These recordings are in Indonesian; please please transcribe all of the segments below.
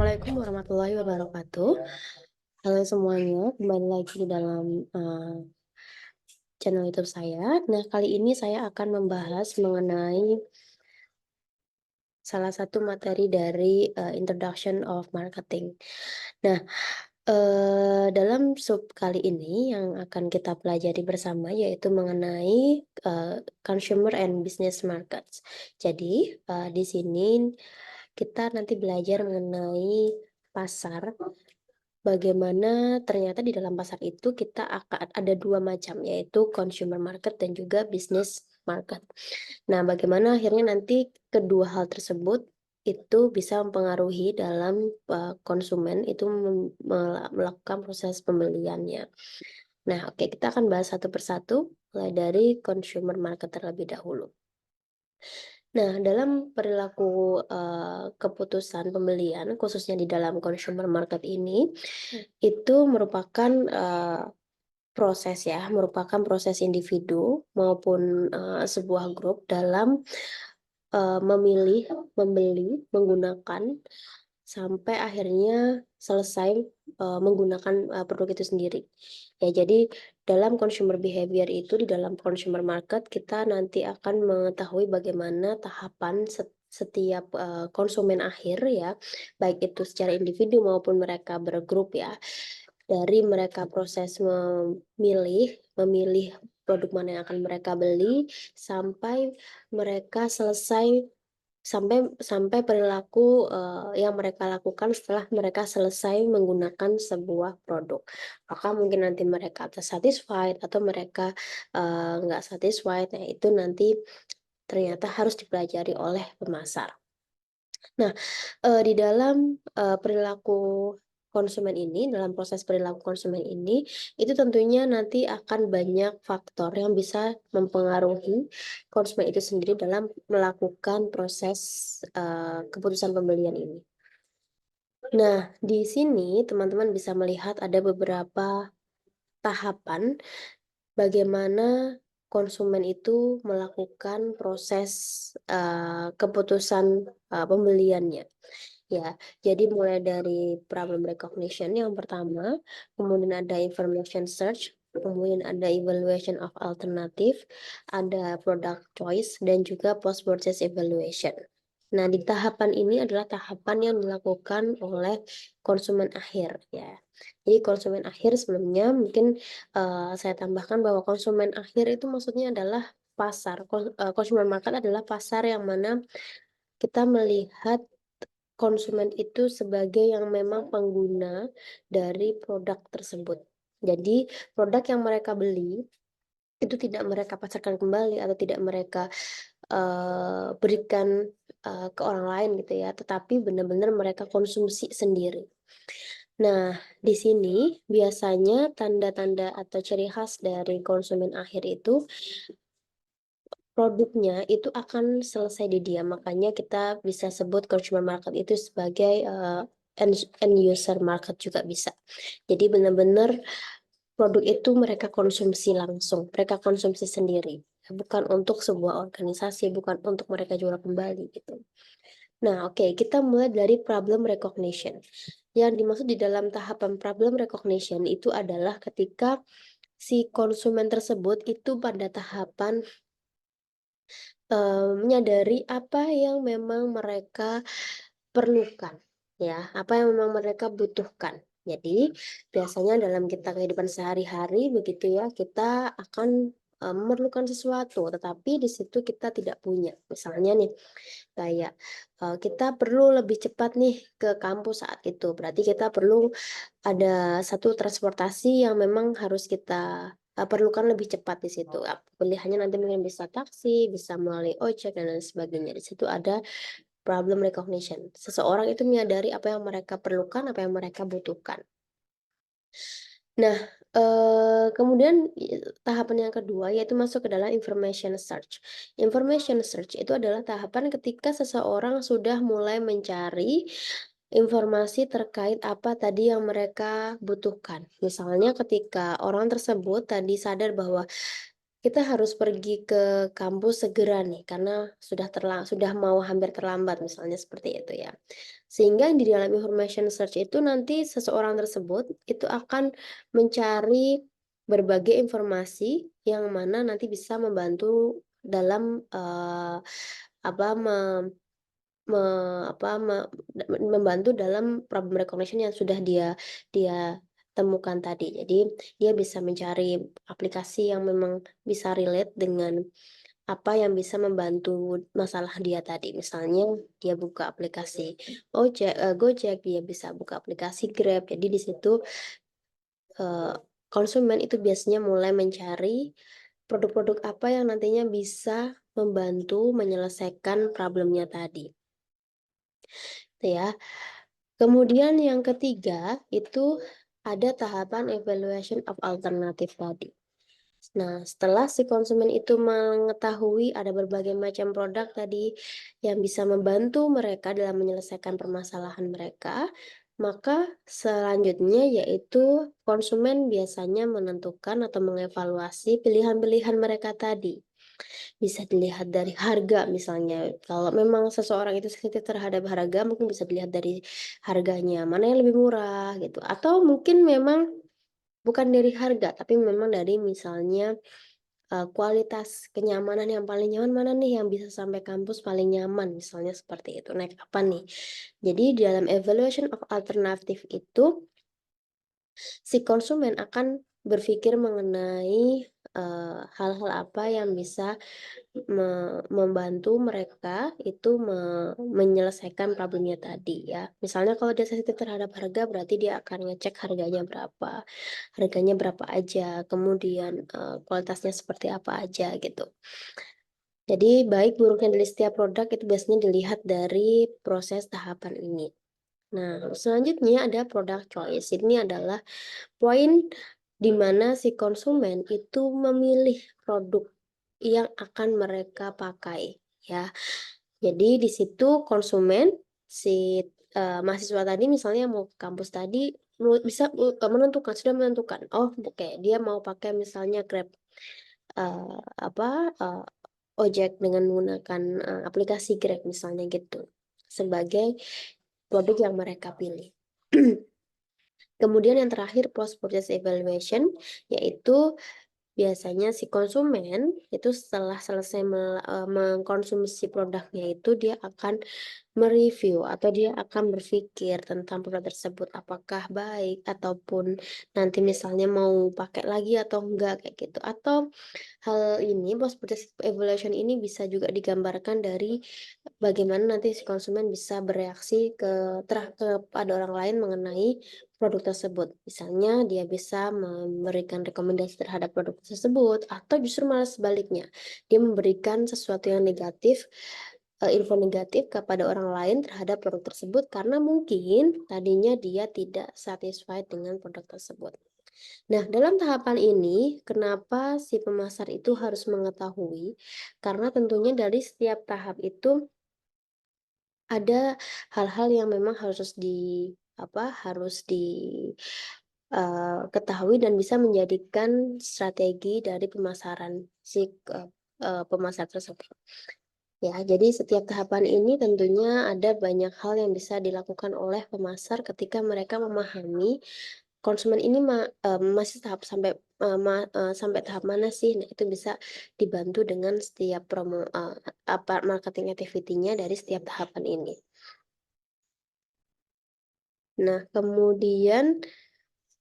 Assalamualaikum warahmatullahi wabarakatuh. Halo semuanya, kembali lagi di dalam channel YouTube saya. Nah, kali ini saya akan membahas mengenai salah satu materi dari Introduction of Marketing. Nah, dalam sub kali ini yang akan kita pelajari bersama yaitu mengenai consumer and business markets. Jadi, di sini kita nanti belajar mengenai pasar. Bagaimana ternyata di dalam pasar itu kita akan ada 2 macam, yaitu consumer market dan juga business market. Nah, bagaimana akhirnya nanti kedua hal tersebut itu bisa mempengaruhi dalam, konsumen itu melakukan proses pembeliannya. Nah, oke, kita akan bahas satu persatu, mulai dari consumer market terlebih dahulu. Nah, dalam perilaku, keputusan pembelian, khususnya di dalam consumer market ini, itu merupakan, merupakan proses individu maupun, sebuah grup dalam, memilih, membeli, menggunakan, sampai akhirnya selesai, menggunakan, produk itu sendiri. Ya, jadi dalam consumer behavior itu, di dalam consumer market, kita nanti akan mengetahui bagaimana tahapan setiap, konsumen akhir ya, baik itu secara individu maupun mereka bergrup ya. Dari mereka proses memilih produk mana yang akan mereka beli, sampai mereka selesai sampai sampai perilaku, yang mereka lakukan setelah mereka selesai menggunakan sebuah produk. Apakah mungkin nanti mereka satisfied atau mereka, nggak satisfied, nah itu nanti ternyata harus dipelajari oleh pemasar. Nah, di dalam, perilaku konsumen ini, dalam proses perilaku konsumen ini, itu tentunya nanti akan banyak faktor yang bisa mempengaruhi konsumen itu sendiri dalam melakukan proses, keputusan pembelian ini. Nah, di sini teman-teman bisa melihat ada beberapa tahapan bagaimana konsumen itu melakukan proses, keputusan, pembeliannya. Ya, jadi mulai dari problem recognition yang pertama, kemudian ada information search, kemudian ada evaluation of alternative, ada product choice, dan juga post purchase evaluation. Nah, di tahapan ini adalah tahapan yang dilakukan oleh konsumen akhir ya. Jadi konsumen akhir sebelumnya mungkin, saya tambahkan bahwa konsumen akhir itu maksudnya adalah pasar, consumer market adalah pasar yang mana kita melihat konsumen itu sebagai yang memang pengguna dari produk tersebut. Jadi, produk yang mereka beli, itu tidak mereka pasarkan kembali atau tidak mereka, berikan, ke orang lain gitu ya, tetapi benar-benar mereka konsumsi sendiri. Nah, di sini biasanya tanda-tanda atau ciri khas dari konsumen akhir itu produknya itu akan selesai di dia, makanya kita bisa sebut consumer market itu sebagai, end user market juga bisa. Jadi benar-benar produk itu mereka konsumsi langsung, mereka konsumsi sendiri, bukan untuk sebuah organisasi, bukan untuk mereka jual kembali gitu. Nah, oke, kita mulai dari problem recognition. Yang dimaksud di dalam tahapan problem recognition itu adalah ketika si konsumen tersebut itu pada tahapan menyadari apa yang memang mereka perlukan, ya, apa yang memang mereka butuhkan. Jadi, biasanya dalam kita kehidupan sehari-hari begitu ya, kita akan, memerlukan sesuatu, tetapi di situ kita tidak punya. Misalnya nih, kayak, kita perlu lebih cepat nih ke kampus saat itu, berarti kita perlu ada satu transportasi yang memang harus kita, perlukan lebih cepat di situ. Pilihannya nanti mungkin bisa taksi, bisa melalui ojek, dan lain sebagainya. Di situ ada problem recognition. Seseorang itu menyadari apa yang mereka perlukan, apa yang mereka butuhkan. Nah, kemudian tahapan yang kedua yaitu masuk ke dalam information search. Information search itu adalah tahapan ketika seseorang sudah mulai mencari informasi terkait apa tadi yang mereka butuhkan. Misalnya ketika orang tersebut tadi sadar bahwa kita harus pergi ke kampus segera nih, karena sudah mau hampir terlambat, misalnya seperti itu ya. Sehingga di dalam information search itu nanti seseorang tersebut itu akan mencari berbagai informasi yang mana nanti bisa membantu dalam, apa, Me apa, membantu dalam problem recognition yang sudah dia temukan tadi. Jadi, dia bisa mencari aplikasi yang memang bisa relate dengan apa yang bisa membantu masalah dia tadi. Misalnya dia buka aplikasi Gojek, dia bisa buka aplikasi Grab. Jadi di situ, eee, konsumen itu biasanya mulai mencari produk-produk apa yang nantinya bisa membantu menyelesaikan problemnya tadi, gitu ya. Kemudian yang ketiga, itu ada tahapan evaluation of alternative tadi. Nah, setelah si konsumen itu mengetahui ada berbagai macam produk tadi yang bisa membantu mereka dalam menyelesaikan permasalahan mereka, maka selanjutnya yaitu konsumen biasanya menentukan atau mengevaluasi pilihan-pilihan mereka tadi. Bisa dilihat dari harga misalnya, kalau memang seseorang itu sensitif terhadap harga, mungkin bisa dilihat dari harganya, mana yang lebih murah gitu, atau mungkin memang bukan dari harga, tapi memang dari misalnya, kualitas kenyamanan yang paling nyaman mana nih, yang bisa sampai kampus paling nyaman, misalnya seperti itu, naik apa nih. Jadi dalam evaluation of alternative itu, si konsumen akan berpikir mengenai, hal-hal apa yang bisa membantu mereka itu menyelesaikan problemnya tadi ya. Misalnya kalau dia sensitif terhadap harga, berarti dia akan ngecek harganya berapa aja, kemudian, kualitasnya seperti apa aja gitu. Jadi baik buruknya dari setiap produk itu biasanya dilihat dari proses tahapan ini. Nah, selanjutnya ada product choice. Ini adalah poin di mana si konsumen itu memilih produk yang akan mereka pakai, ya. Jadi di situ konsumen, si, mahasiswa tadi misalnya mau ke kampus tadi, bisa, sudah menentukan, oh oke dia mau pakai misalnya Grab, apa, ojek dengan menggunakan, aplikasi Grab misalnya gitu, sebagai produk yang mereka pilih. Kemudian yang terakhir post purchase evaluation, yaitu biasanya si konsumen itu setelah selesai mengkonsumsi produknya itu dia akan mereview atau dia akan berpikir tentang produk tersebut apakah baik ataupun nanti misalnya mau pakai lagi atau enggak kayak gitu. Atau hal ini post purchase evaluation ini bisa juga digambarkan dari bagaimana nanti si konsumen bisa bereaksi kepada orang lain mengenai produk tersebut. Misalnya dia bisa memberikan rekomendasi terhadap produk tersebut atau justru malah sebaliknya, dia memberikan sesuatu yang negatif, info negatif kepada orang lain terhadap produk tersebut karena mungkin tadinya dia tidak satisfied dengan produk tersebut. Nah, dalam tahapan ini, kenapa si pemasar itu harus mengetahui? Karena tentunya dari setiap tahap itu ada hal-hal yang memang harus ketahui dan bisa menjadikan strategi dari pemasaran si, pemasar tersebut. Ya, jadi setiap tahapan ini tentunya ada banyak hal yang bisa dilakukan oleh pemasar ketika mereka memahami konsumen ini masih sampai tahap mana sih? Nah, itu bisa dibantu dengan setiap marketing activity-nya dari setiap tahapan ini. Nah, kemudian,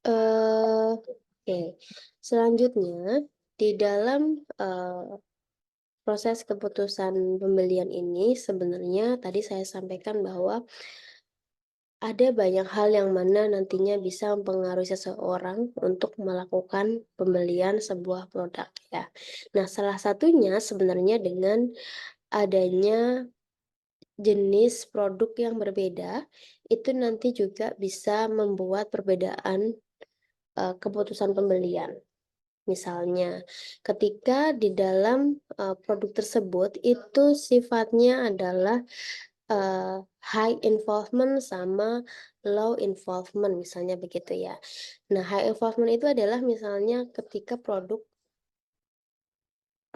oke, selanjutnya di dalam, proses keputusan pembelian ini sebenarnya tadi saya sampaikan bahwa ada banyak hal yang mana nantinya bisa mempengaruhi seseorang untuk melakukan pembelian sebuah produk ya. Nah, salah satunya sebenarnya dengan adanya jenis produk yang berbeda, itu nanti juga bisa membuat perbedaan, keputusan pembelian. Misalnya, ketika di dalam, produk tersebut itu sifatnya adalah, high involvement sama low involvement misalnya begitu ya. Nah, high involvement itu adalah misalnya ketika produk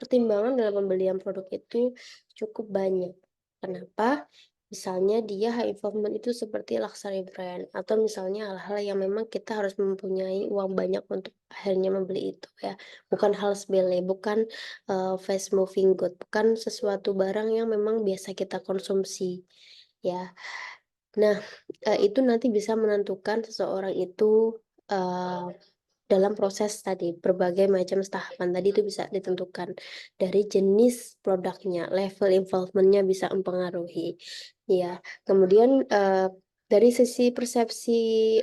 pertimbangan dalam pembelian produk itu cukup banyak. Kenapa? Misalnya dia high involvement itu seperti luxury brand atau misalnya hal-hal yang memang kita harus mempunyai uang banyak untuk akhirnya membeli itu ya. Bukan hal sepele, bukan, fast moving good, bukan sesuatu barang yang memang biasa kita konsumsi, ya. Nah, itu nanti bisa menentukan seseorang itu, eee, dalam proses tadi, berbagai macam tahapan tadi itu bisa ditentukan. Dari jenis produknya, level involvement-nya bisa mempengaruhi, ya. Kemudian, dari sisi persepsi,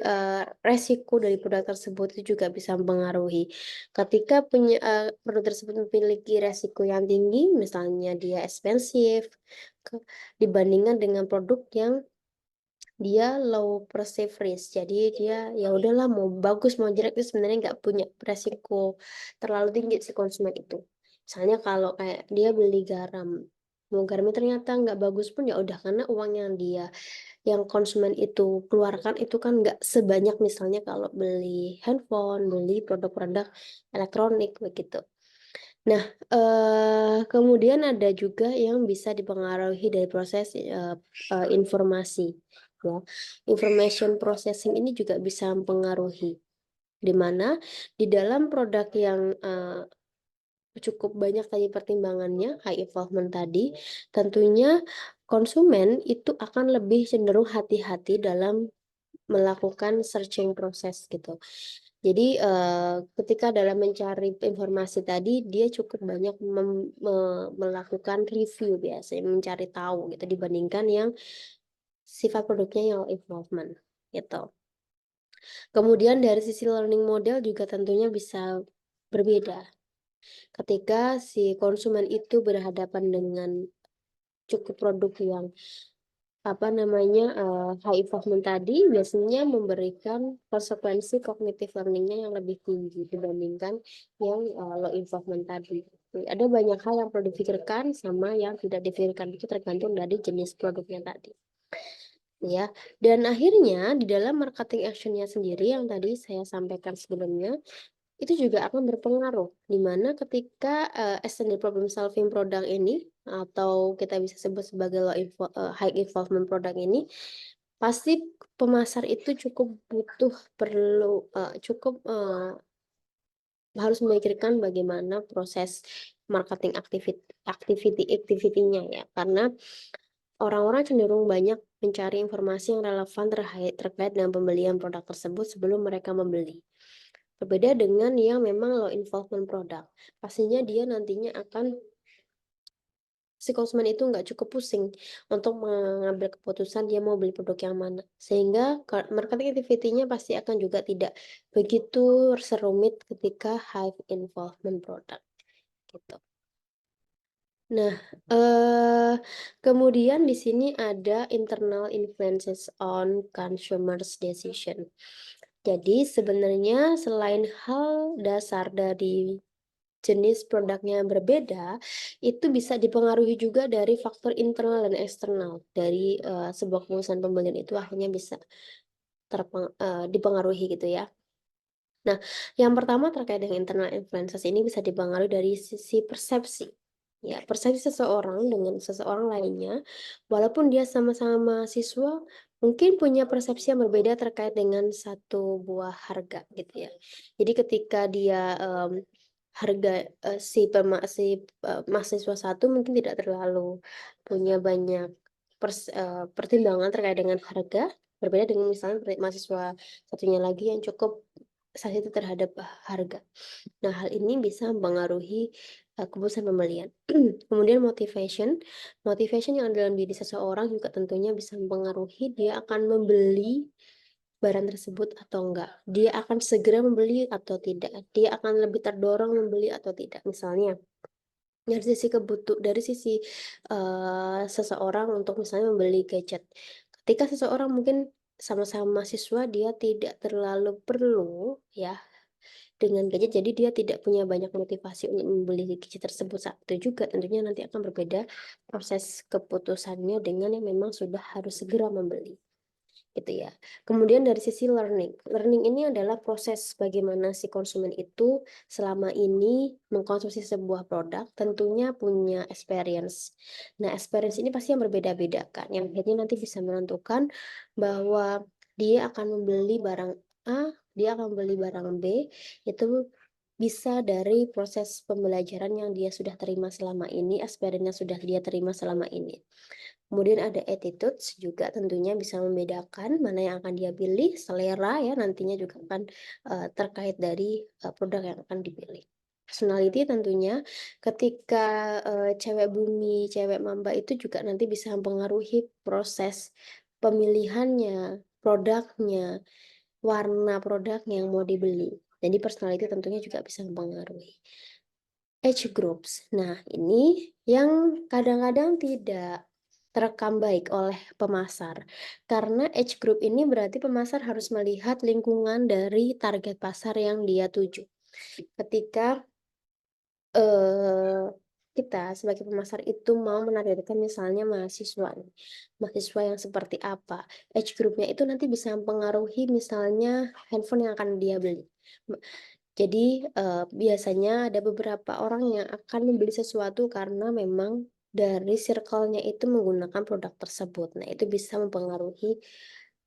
resiko dari produk tersebut itu juga bisa mempengaruhi. Ketika produk tersebut memiliki resiko yang tinggi, misalnya dia expensive, dibandingkan dengan produk yang dia low perceived risk, jadi dia ya udahlah mau bagus mau jelek itu sebenarnya nggak punya resiko terlalu tinggi si konsumen itu. Misalnya kalau kayak dia beli garam, mau garamnya ternyata nggak bagus pun ya udah karena uang yang konsumen itu keluarkan itu kan nggak sebanyak misalnya kalau beli handphone, beli produk-produk elektronik begitu. Nah, kemudian ada juga yang bisa dipengaruhi dari proses, informasi, ya. Information processing ini juga bisa mempengaruhi, di mana di dalam produk yang, cukup banyak tadi pertimbangannya, high involvement tadi, tentunya konsumen itu akan lebih cenderung hati-hati dalam melakukan searching proses gitu. Jadi, ketika dalam mencari informasi tadi, dia cukup banyak melakukan review biasanya, mencari tahu gitu, dibandingkan yang sifat produknya yang involvement, gitu. Kemudian dari sisi learning model juga tentunya bisa berbeda. Ketika si konsumen itu berhadapan dengan cukup produk yang apa namanya, high involvement tadi biasanya memberikan konsekuensi cognitive learning-nya yang lebih tinggi dibandingkan yang, low involvement tadi. Ada banyak hal yang perlu dipikirkan sama yang tidak dipikirkan, itu tergantung dari jenis produknya tadi, ya. Dan akhirnya di dalam marketing action-nya sendiri yang tadi saya sampaikan sebelumnya, itu juga akan berpengaruh, di mana ketika, extended problem solving produk ini, atau kita bisa sebut sebagai high involvement produk ini, pasti pemasar itu cukup, harus memikirkan bagaimana proses marketing activity-nya ya, karena orang-orang cenderung banyak mencari informasi yang relevan terkait dengan pembelian produk tersebut sebelum mereka membeli. Berbeda dengan yang memang low involvement product. Pastinya dia nantinya si konsumen itu nggak cukup pusing untuk mengambil keputusan dia mau beli produk yang mana. Sehingga marketing activity-nya pasti akan juga tidak begitu serumit ketika high involvement product, gitu. Nah, kemudian di sini ada internal influences on consumers decision. Jadi sebenarnya selain hal dasar dari jenis produknya yang berbeda, itu bisa dipengaruhi juga dari faktor internal dan eksternal dari, sebuah keputusan pembelian itu akhirnya bisa dipengaruhi gitu ya. Nah, yang pertama terkait dengan internal influences ini bisa dipengaruhi dari sisi persepsi. Ya, persepsi seseorang dengan seseorang lainnya, walaupun dia sama-sama mahasiswa, mungkin punya persepsi yang berbeda terkait dengan satu buah harga gitu ya. Jadi ketika dia, harga, mahasiswa satu mungkin tidak terlalu punya banyak pertimbangan terkait dengan harga, berbeda dengan misalnya mahasiswa satunya lagi yang cukup sensitif terhadap harga. Nah, hal ini bisa mempengaruhi, keputusan pembelian. Kemudian motivation yang ada dalam diri seseorang juga tentunya bisa mempengaruhi dia akan membeli barang tersebut atau enggak. Dia akan segera membeli atau tidak. Dia akan lebih terdorong membeli atau tidak. Misalnya, dari sisi, seseorang untuk misalnya membeli gadget. Ketika seseorang mungkin sama-sama mahasiswa, dia tidak terlalu perlu ya dengan gadget, jadi dia tidak punya banyak motivasi untuk membeli gadget tersebut saat itu juga tentunya nanti akan berbeda proses keputusannya dengan yang memang sudah harus segera membeli, gitu ya. Kemudian dari sisi learning, learning ini adalah proses bagaimana si konsumen itu selama ini mengkonsumsi sebuah produk tentunya punya experience. Nah, experience ini pasti yang berbeda-beda kan, yang akhirnya nanti bisa menentukan bahwa dia akan membeli barang A, dia akan membeli barang B, itu bisa dari proses pembelajaran yang dia sudah terima selama ini, experience yang sudah dia terima selama ini. Kemudian ada attitudes juga tentunya bisa membedakan mana yang akan dia pilih, selera ya nantinya juga akan, terkait dari, produk yang akan dipilih. Personality tentunya ketika, cewek bumi, cewek mamba itu juga nanti bisa mempengaruhi proses pemilihannya, produknya, warna produknya yang mau dibeli. Jadi personality tentunya juga bisa mempengaruhi. Age groups. Nah, ini yang kadang-kadang tidak terekam baik oleh pemasar. Karena age group ini berarti pemasar harus melihat lingkungan dari target pasar yang dia tuju. Ketika, eee, kita sebagai pemasar itu mau menargetkan misalnya mahasiswa nih, mahasiswa yang seperti apa, age group-nya itu nanti bisa mempengaruhi misalnya handphone yang akan dia beli. Jadi, biasanya ada beberapa orang yang akan membeli sesuatu karena memang dari circle-nya itu menggunakan produk tersebut. Nah, itu bisa mempengaruhi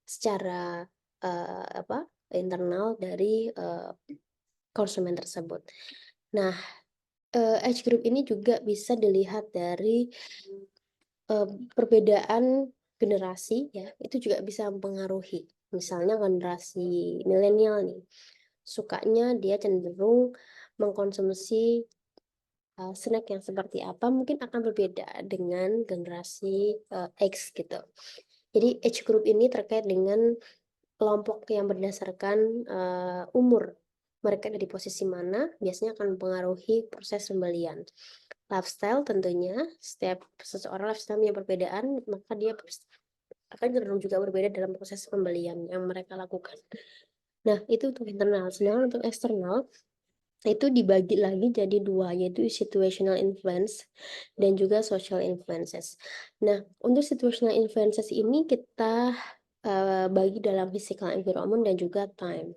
secara, apa, internal dari, konsumen tersebut. Nah, age group ini juga bisa dilihat dari, perbedaan generasi ya, itu juga bisa mempengaruhi. Misalnya generasi milenial nih, sukanya dia cenderung mengkonsumsi, snack yang seperti apa mungkin akan berbeda dengan generasi, X gitu. Jadi age group ini terkait dengan kelompok yang berdasarkan, umur. Mereka ada di posisi mana, biasanya akan mempengaruhi proses pembelian. Lifestyle tentunya, setiap seseorang lifestyle-nya perbedaan, maka dia akan cenderung juga berbeda dalam proses pembelian yang mereka lakukan. Nah, itu untuk internal, sedangkan untuk eksternal, itu dibagi lagi jadi 2 yaitu situational influence dan juga social influences. Nah, untuk situational influences ini kita, bagi dalam physical environment dan juga time.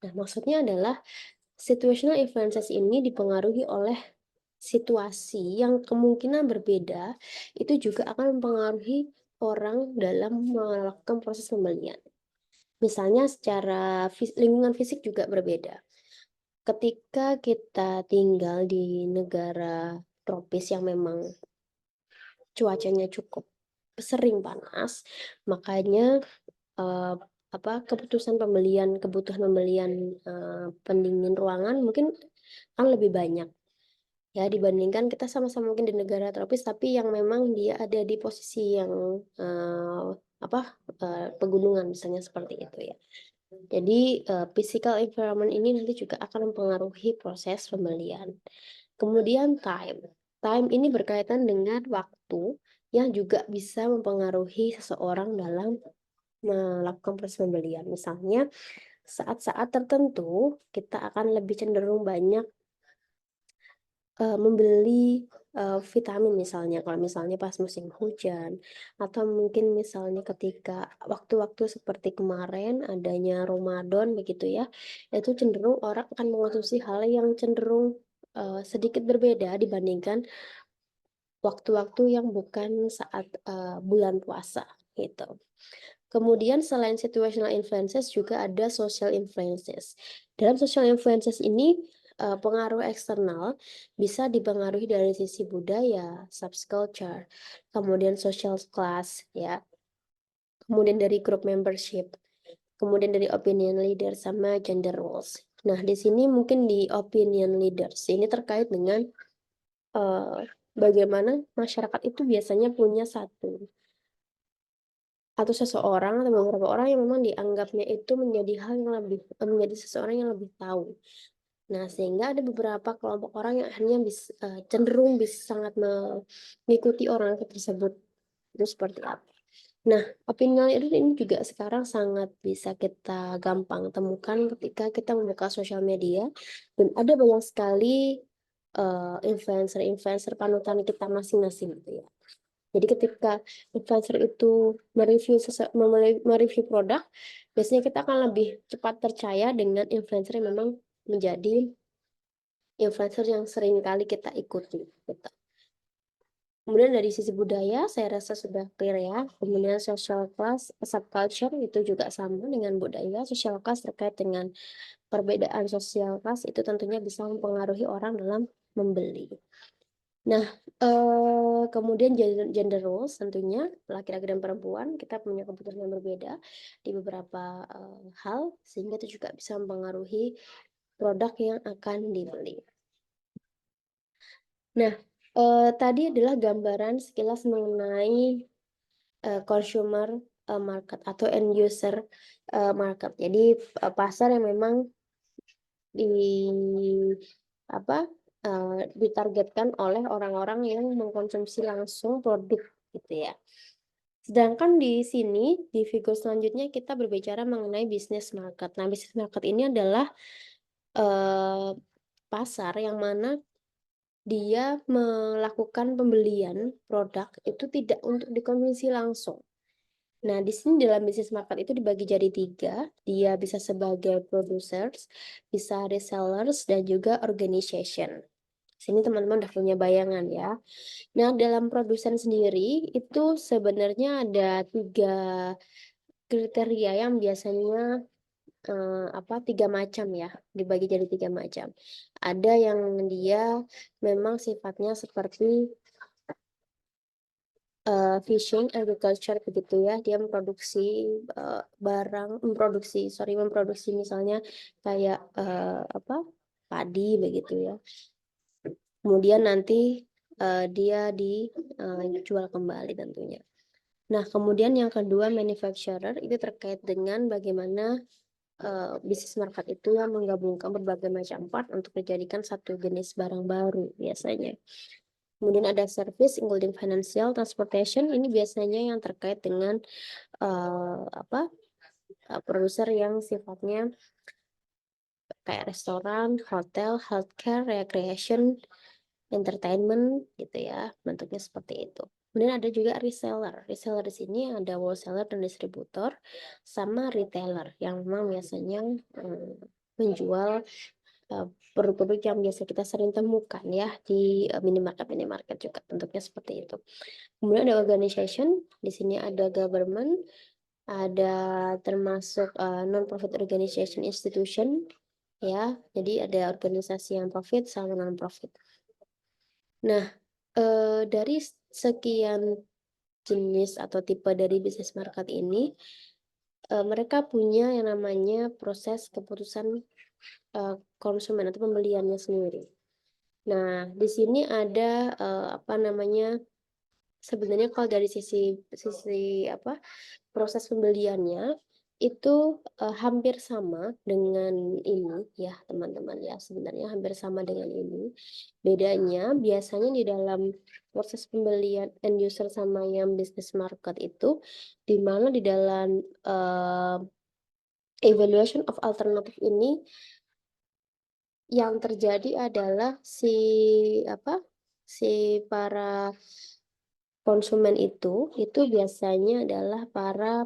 Nah, maksudnya adalah situational influences ini dipengaruhi oleh situasi yang kemungkinan berbeda, itu juga akan mempengaruhi orang dalam melakukan proses pembelian. Misalnya secara lingkungan fisik juga berbeda. Ketika kita tinggal di negara tropis yang memang cuacanya cukup sering panas, makanya, eee, kebutuhan pembelian, pendingin ruangan mungkin kan lebih banyak ya dibandingkan kita sama-sama mungkin di negara tropis tapi yang memang dia ada di posisi yang, pegunungan misalnya seperti itu ya. Jadi, physical environment ini nanti juga akan mempengaruhi proses pembelian. Kemudian time. Time ini berkaitan dengan waktu yang juga bisa mempengaruhi seseorang dalam melakukan proses pembelian. Misalnya, saat-saat tertentu kita akan lebih cenderung banyak, membeli, vitamin misalnya, kalau misalnya pas musim hujan, atau mungkin misalnya ketika waktu-waktu seperti kemarin adanya Ramadan begitu ya, itu cenderung orang akan mengonsumsi hal yang cenderung, sedikit berbeda dibandingkan waktu-waktu yang bukan saat, bulan puasa, gitu. Kemudian selain situational influences juga ada social influences. Dalam social influences ini, pengaruh eksternal bisa dipengaruhi dari sisi budaya, subculture, kemudian social class ya, kemudian dari group membership, kemudian dari opinion leader sama gender roles. Nah, di sini mungkin di opinion leaders ini terkait dengan, bagaimana masyarakat itu biasanya punya satu atau seseorang atau beberapa orang yang memang dianggapnya itu menjadi hal yang lebih menjadi seseorang yang lebih tahu. Nah, sehingga ada beberapa kelompok orang yang akhirnya cenderung bisa sangat mengikuti orang tersebut, itu seperti apa. Nah, opinion leader ini juga sekarang sangat bisa kita gampang temukan ketika kita membuka sosial media dan ada banyak sekali, influencer-influencer panutan kita masing-masing gitu ya. Jadi ketika influencer itu mereview produk, biasanya kita akan lebih cepat percaya dengan influencer yang memang menjadi influencer yang sering kali kita ikuti, gitu. Kemudian dari sisi budaya, saya rasa sudah clear ya. Kemudian social class, subculture itu juga sama dengan budaya. Social class terkait dengan perbedaan social class itu tentunya bisa mempengaruhi orang dalam membeli. Nah, kemudian gender roles tentunya laki-laki dan perempuan kita punya kebutuhan yang berbeda di beberapa hal, sehingga itu juga bisa mempengaruhi produk yang akan dibeli. Nah, tadi adalah gambaran sekilas mengenai consumer market atau end user market. Jadi pasar yang memang di apa ditargetkan oleh orang-orang yang mengkonsumsi langsung produk gitu ya. Sedangkan di sini di figur selanjutnya kita berbicara mengenai business market. Nah, business market ini adalah pasar yang mana dia melakukan pembelian produk itu tidak untuk dikonsumsi langsung. Nah, di sini dalam bisnis market itu dibagi jadi 3. Dia bisa sebagai producers, bisa resellers, dan juga organization. Sini teman-teman udah punya bayangan ya. Nah, dalam produsen sendiri itu sebenarnya ada 3 kriteria yang biasanya 3 macam ya, dibagi jadi 3 macam. Ada yang dia memang sifatnya seperti fishing agriculture begitu ya, dia memproduksi memproduksi misalnya kayak padi begitu ya. Kemudian nanti dia dijual kembali tentunya. Nah, kemudian yang kedua manufacturer itu terkait dengan bagaimana bisnis market itu yang menggabungkan berbagai macam part untuk dijadikan satu jenis barang baru biasanya. Kemudian ada service including financial, transportation, ini biasanya yang terkait dengan produser yang sifatnya kayak restoran, hotel, healthcare, recreation, entertainment gitu ya, bentuknya seperti itu. Kemudian ada juga reseller. Reseller di sini ada wholesaler dan distributor sama retailer yang memang biasanya menjual produk-produk yang biasa kita sering temukan ya di minimarket juga bentuknya seperti itu. Kemudian ada organization, di sini ada government, ada termasuk non-profit organization institution ya. Jadi ada organisasi yang profit sama non-profit. Nah, dari sekian jenis atau tipe dari bisnis market ini, mereka punya yang namanya proses keputusan konsumen atau pembeliannya sendiri. Nah, di sini ada sebenarnya kalau dari sisi proses pembeliannya itu hampir sama dengan ini ya teman-teman ya, sebenarnya hampir sama dengan ini. Bedanya biasanya di dalam proses pembelian end user sama yang business market itu, di mana di dalam evaluation of alternative ini yang terjadi adalah si para konsumen itu biasanya adalah para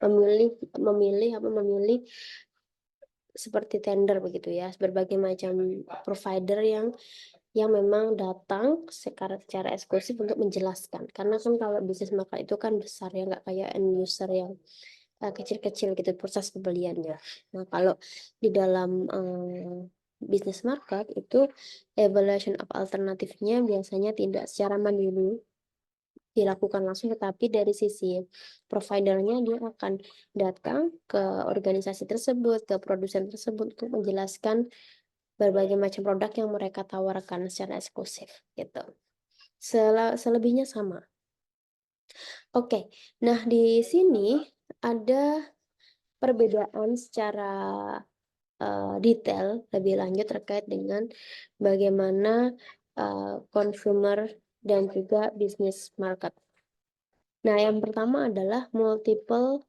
memilih seperti tender begitu ya, berbagai macam provider yang memang datang secara eksklusif untuk menjelaskan. Karena kan kalau bisnis market itu kan besar ya, nggak kayak end user yang kecil-kecil gitu proses pembeliannya. Nah, kalau di dalam bisnis market itu evaluation of alternatifnya biasanya tidak secara mandiri dilakukan langsung, tetapi dari sisi providernya dia akan datang ke organisasi tersebut, ke produsen tersebut untuk menjelaskan berbagai macam produk yang mereka tawarkan secara eksklusif gitu. Selebihnya sama. Oke, nah di sini ada perbedaan secara detail lebih lanjut terkait dengan bagaimana consumer dan juga business market. Nah, yang pertama adalah multiple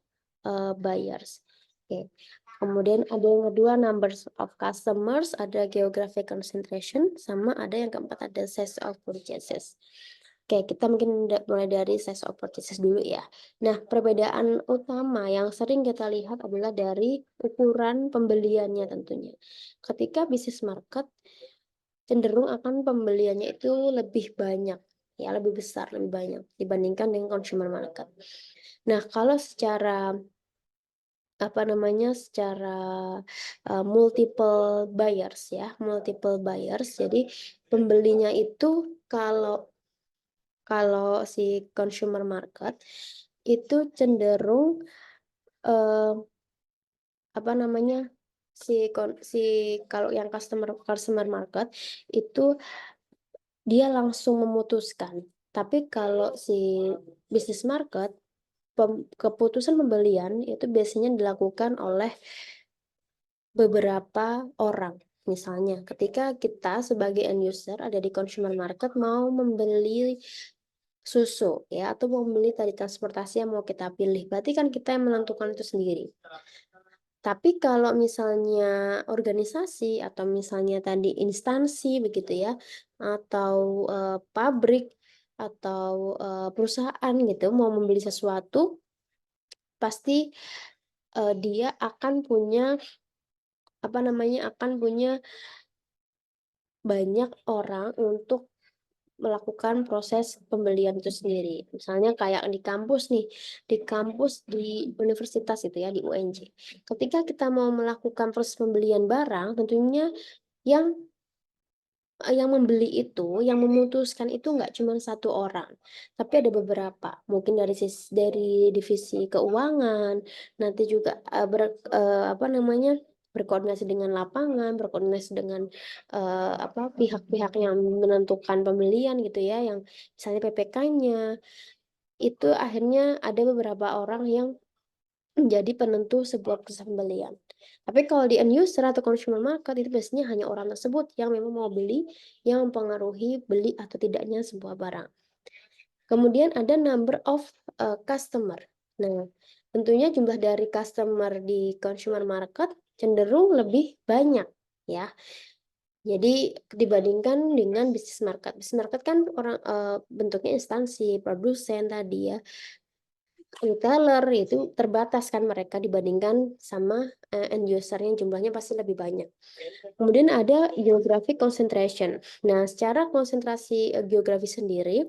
buyers. Oke. Kemudian ada yang kedua numbers of customers, ada geographic concentration, sama ada yang keempat ada size of purchases. Oke, Oke, kita mungkin mulai dari size of purchases dulu ya. Nah, perbedaan utama yang sering kita lihat adalah dari ukuran pembeliannya tentunya. Ketika bisnis market cenderung akan pembeliannya itu lebih banyak, ya lebih besar, lebih banyak dibandingkan dengan consumer market. Nah, kalau secara apa namanya, secara, multiple buyers ya, multiple buyers, jadi pembelinya itu kalau kalau si consumer market itu cenderung, eee, apa namanya, si kalau yang customer customer market itu dia langsung memutuskan. Tapi kalau si bisnis market, keputusan pembelian itu biasanya dilakukan oleh beberapa orang. Misalnya ketika kita sebagai end user ada di consumer market mau membeli susu ya, atau mau membeli tadi transportasi yang mau kita pilih, berarti kan kita yang menentukan itu sendiri. Tapi kalau misalnya organisasi atau misalnya tadi instansi begitu ya, atau, pabrik atau, perusahaan gitu mau membeli sesuatu, pasti, dia akan punya, apa namanya, akan punya banyak orang untuk melakukan proses pembelian itu sendiri. Misalnya kayak di kampus nih, di kampus di universitas itu ya, di UNJ. Ketika kita mau melakukan proses pembelian barang, tentunya yang yang membeli itu, yang memutuskan itu nggak cuma satu orang, tapi ada beberapa. Mungkin dari divisi keuangan, nanti juga, apa namanya, berkoordinasi dengan lapangan, berkoordinasi dengan, apa, pihak-pihak yang menentukan pembelian gitu ya, yang misalnya PPK-nya, itu akhirnya ada beberapa orang yang menjadi penentu sebuah proses pembelian. Tapi kalau di end user atau consumer market itu biasanya hanya orang tersebut yang memang mau beli, yang mempengaruhi beli atau tidaknya sebuah barang. Kemudian ada number of, customer. Nah, tentunya jumlah dari customer di consumer market cenderung lebih banyak ya. Jadi dibandingkan dengan bisnis market. Bisnis market kan bentuknya instansi, produsen tadi ya. Retailer itu terbatas kan mereka dibandingkan sama, end user yang jumlahnya pasti lebih banyak. Kemudian ada geographic concentration. Nah, secara konsentrasi, geografi sendiri,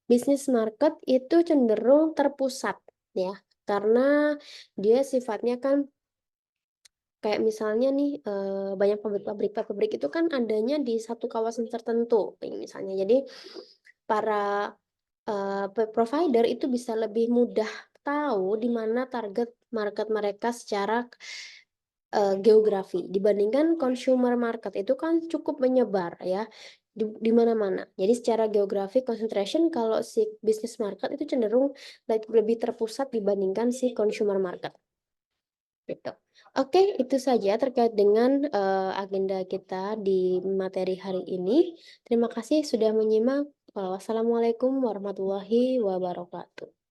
bisnis market itu cenderung terpusat ya, karena dia sifatnya kan kayak misalnya nih, banyak pabrik itu kan adanya di satu kawasan tertentu, misalnya. Jadi para provider itu bisa lebih mudah tahu di mana target market mereka secara, geografi dibandingkan consumer market itu kan cukup menyebar ya, di mana-mana. Jadi secara geografi concentration kalau si bisnis market itu cenderung lebih terpusat dibandingkan si consumer market, gitu. Oke, itu saja terkait dengan, agenda kita di materi hari ini. Terima kasih sudah menyimak. Wassalamualaikum warahmatullahi wabarakatuh.